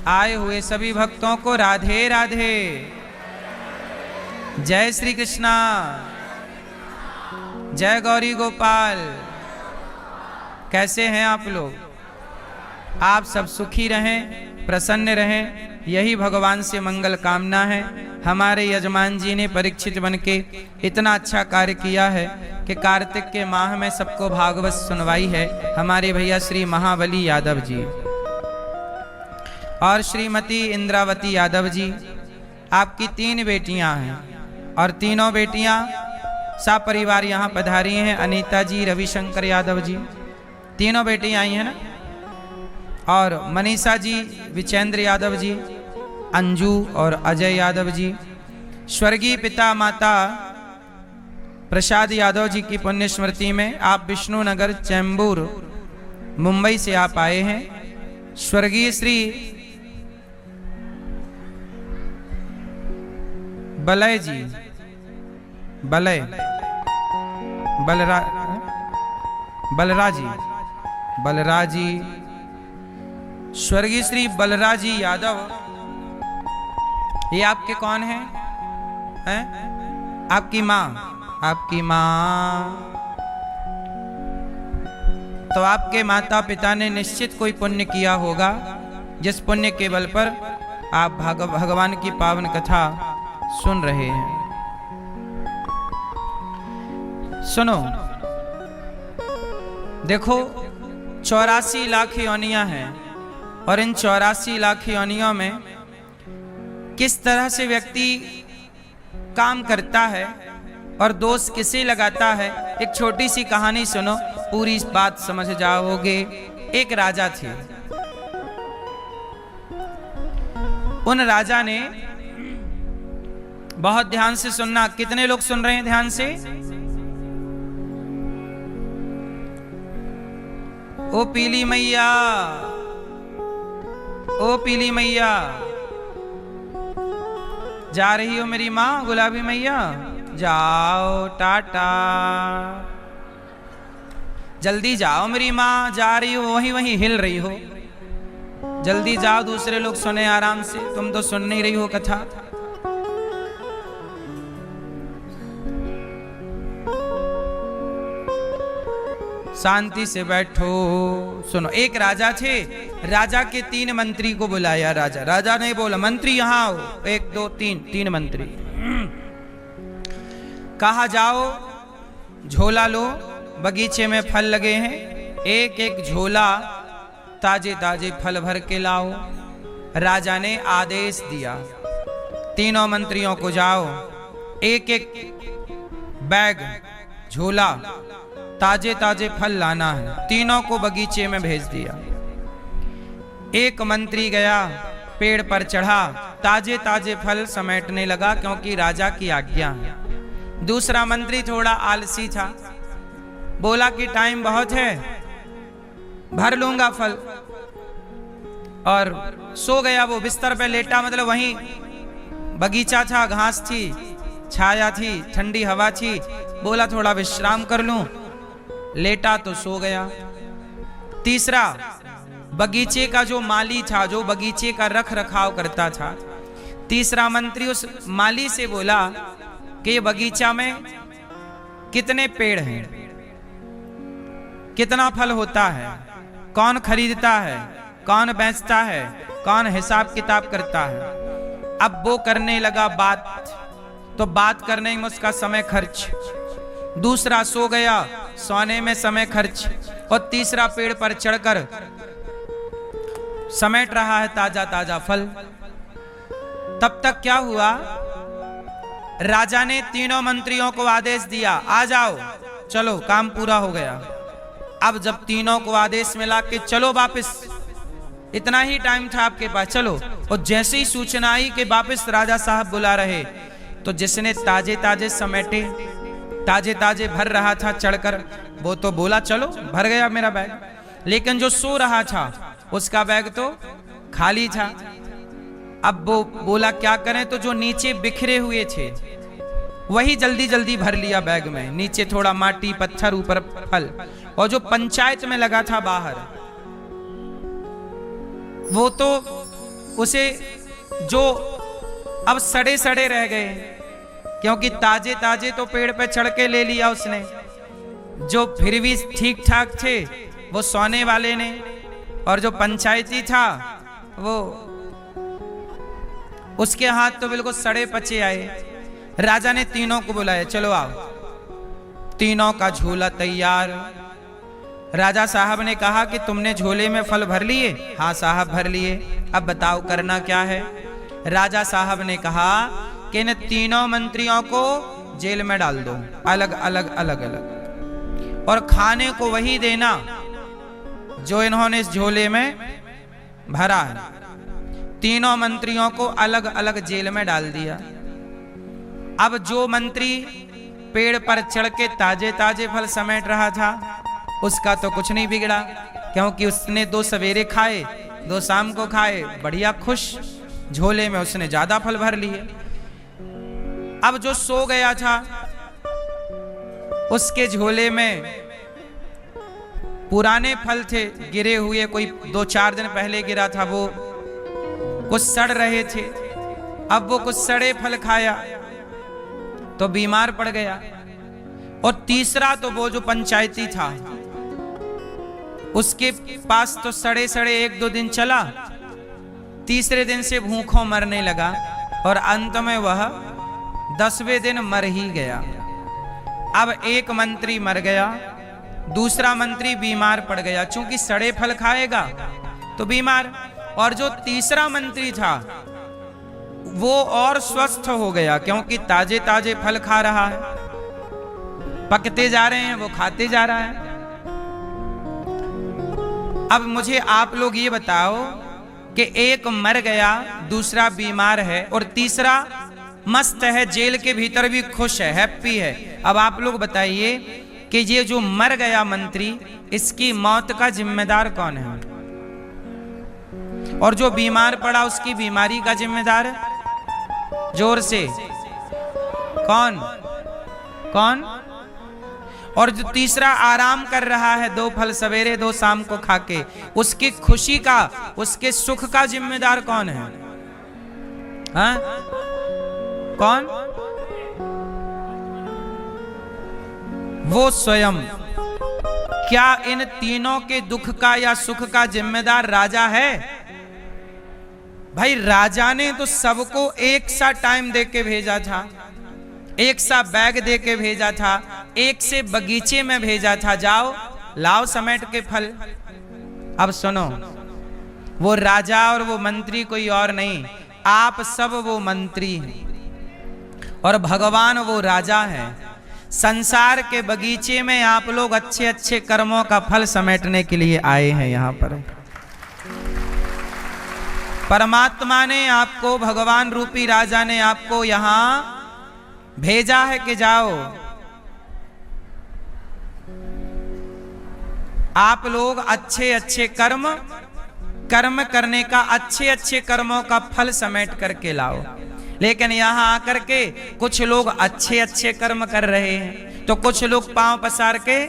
आए हुए सभी भक्तों को राधे राधे। जय श्री कृष्णा, जय गौरी गोपाल। कैसे हैं आप लोग? आप सब सुखी रहें, प्रसन्न रहें, यही भगवान से मंगल कामना है। हमारे यजमान जी ने परीक्षित बन के इतना अच्छा कार्य किया है कि कार्तिक के माह में सबको भागवत सुनवाई है। हमारे भैया श्री महाबली यादव जी और श्रीमती इंद्रावती यादव जी, आपकी 3 बेटियां हैं और तीनों बेटियां सपरिवार यहाँ पधारी हैं। अनीता जी, रविशंकर यादव जी, तीनों बेटियां आई हैं ना। और मनीषा जी, विचेंद्र यादव जी, अंजू और अजय यादव जी। स्वर्गीय पिता माता प्रसाद यादव जी की पुण्य स्मृति में आप विष्णुनगर चैम्बूर मुंबई से आप आए हैं। स्वर्गीय श्री बलय जी, बलरा जी, स्वर्गीय श्री बलरा जी यादव, ये आपके कौन हैं? आपकी माँ। तो आपके माता पिता ने निश्चित कोई पुण्य किया होगा, जिस पुण्य के बल पर आप भगवान की पावन कथा सुन रहे हैं। सुनो, देखो 84 लाख योनियां हैं और इन 84 लाख योनियों में किस तरह से व्यक्ति काम करता है और दोष किसे लगाता है, एक छोटी सी कहानी सुनो, पूरी बात समझ जाओगे। एक राजा थे, उन राजा ने, बहुत ध्यान से सुनना, कितने लोग सुन रहे हैं ध्यान से? ओ पीली मैया, ओ पीली मैया, जा रही हो मेरी माँ गुलाबी मैया? जाओ, टाटा, जल्दी जाओ, मेरी माँ जा रही हो, वहीं हिल रही हो, जल्दी जाओ, दूसरे लोग सुने आराम से, तुम तो सुन नहीं रही हो कथा। शांति से बैठो, सुनो। एक राजा थे, राजा के 3 मंत्री को बुलाया। राजा ने बोला, मंत्री यहाँ आओ, 1 2 3 मंत्री। कहा जाओ, झोला लो, बगीचे में फल लगे हैं, एक एक झोला ताजे ताजे फल भर के लाओ। राजा ने आदेश दिया, तीनों मंत्रियों को जाओ, एक एक बैग झोला ताजे ताजे फल लाना है। तीनों को बगीचे में भेज दिया। एक मंत्री गया, पेड़ पर चढ़ा, ताजे ताजे फल समेटने लगा, क्योंकि राजा की आज्ञा है। दूसरा मंत्री थोड़ा आलसी था, बोला कि टाइम बहुत है, भर लूंगा फल, और सो गया। वो बिस्तर पे लेटा, मतलब वहीं बगीचा था, घास थी, छाया थी, ठंडी हवा थी, बोला थोड़ा विश्राम कर लूं, लेटा तो सो गया। तीसरा, बगीचे का जो माली था, जो बगीचे का रख रखाव करता था, तीसरा मंत्री उस माली से बोला कि ये बगीचा में कितने पेड़ हैं, कितना फल होता है, कौन खरीदता है, कौन बेचता है, कौन हिसाब किताब करता है। अब वो करने लगा बात, तो बात करने में उसका समय खर्च। दूसरा सो गया, सोने में समय खर्च। और तीसरा पेड़ पर चढ़कर समेट रहा है ताजा ताजा फल। तब तक क्या हुआ, राजा ने तीनों मंत्रियों को आदेश दिया, आ जाओ, चलो, काम पूरा हो गया। अब जब तीनों को आदेश मिला कि चलो वापस, इतना ही टाइम था आपके पास, चलो, और जैसे ही सूचना आई कि वापस राजा साहब बुला रहे, तो जिसने ताजे ताजे समेटे, ताजे ताजे भर रहा था चढ़कर, वो तो बोला चलो, भर गया मेरा बैग। लेकिन जो सो रहा था उसका बैग तो खाली था। अब वो बोला क्या करें, तो जो नीचे बिखरे हुए थे वही जल्दी जल्दी भर लिया बैग में। नीचे थोड़ा माटी पत्थर, ऊपर फल। और जो पंचायत में लगा था बाहर, वो तो उसे जो अब सड़े सड़े रह गए, क्योंकि ताजे ताजे तो पेड़ पे चढ़ के ले लिया उसने, जो फिर भी ठीक ठाक थे वो सोने वाले ने, और जो पंचायती था वो उसके हाथ तो बिल्कुल सड़े पचे आए। राजा ने तीनों को बुलाया, चलो आओ। तीनों का झोला तैयार। राजा साहब ने कहा कि तुमने झोले में फल भर लिए? हाँ साहब भर लिए। अब बताओ करना क्या है? राजा साहब ने कहा कि इन तीनों मंत्रियों को जेल में डाल दो, अलग अलग अलग अलग, और खाने को वही देना जो इन्होंने इस झोले में भरा है। तीनों मंत्रियों को अलग अलग जेल में डाल दिया। अब जो मंत्री पेड़ पर चढ़ के ताजे ताजे फल समेट रहा था उसका तो कुछ नहीं बिगड़ा, क्योंकि उसने 2 सवेरे खाए 2 शाम को खाए, बढ़िया खुश, झोले में उसने ज्यादा फल भर लिए। अब जो सो गया था उसके झोले में पुराने फल थे गिरे हुए, कोई 2-4 दिन पहले गिरा था, वो कुछ सड़ रहे थे। अब वो कुछ सड़े फल खाया तो बीमार पड़ गया। और तीसरा तो वो जो पंचायती था उसके पास तो सड़े सड़े 1-2 दिन चला, तीसरे दिन से भूखों मरने लगा, और अंत में वह 10वें दिन मर ही गया। अब एक मंत्री मर गया, दूसरा मंत्री बीमार पड़ गया, चूंकि सड़े फल खाएगा तो बीमार, और जो तीसरा मंत्री था वो और स्वस्थ हो गया, क्योंकि ताजे ताजे फल खा रहा है, पकते जा रहे हैं वो खाते जा रहा है। अब मुझे आप लोग ये बताओ कि एक मर गया, दूसरा बीमार है, और तीसरा मस्त है, जेल के भीतर भी खुश है, हैप्पी है। अब आप लोग बताइए कि ये जो मर गया मंत्री, इसकी मौत का जिम्मेदार कौन है? और जो बीमार पड़ा उसकी बीमारी का जिम्मेदार है? जोर से कौन? कौन? और जो तीसरा आराम कर रहा है 2 फल सवेरे 2 शाम को खाके, उसकी खुशी का, उसके सुख का जिम्मेदार कौन है? हाँ? कौन? वो स्वयं। क्या इन तीनों के दुख का या सुख का जिम्मेदार राजा है? भाई राजा ने तो सबको एक सा टाइम दे के भेजा था, एक सा बैग दे के भेजा था, एक से बगीचे में भेजा था, जाओ लाओ समेट के फल। अब सुनो, वो राजा और वो मंत्री कोई और नहीं, आप सब वो मंत्री हैं और भगवान वो राजा है। संसार के बगीचे में आप लोग अच्छे अच्छे कर्मों का फल समेटने के लिए आए हैं। यहाँ पर परमात्मा ने आपको, भगवान रूपी राजा ने आपको यहां भेजा है कि जाओ आप लोग अच्छे अच्छे कर्म करने का, अच्छे अच्छे कर्मों का फल समेट करके लाओ। लेकिन यहां आकर के कुछ लोग अच्छे अच्छे कर्म कर रहे हैं, तो कुछ लोग पांव पसार के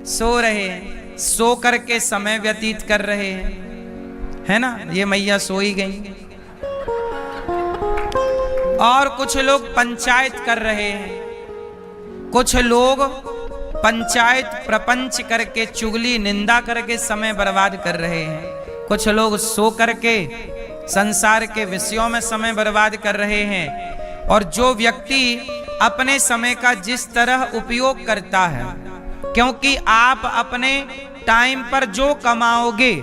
सो रहे हैं, सो करके समय व्यतीत कर रहे हैं, है ना? ये मैया सोई गई। और कुछ लोग पंचायत कर रहे हैं, कुछ लोग पंचायत प्रपंच करके, चुगली निंदा करके समय बर्बाद कर रहे हैं, कुछ लोग सो करके संसार के विषयों में समय बर्बाद कर रहे हैं। और जो व्यक्ति अपने समय का जिस तरह उपयोग करता है, क्योंकि आप अपने टाइम पर जो कमाओगे,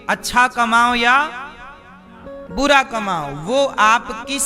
अच्छा कमाओ या बुरा कमाओ, वो आपकी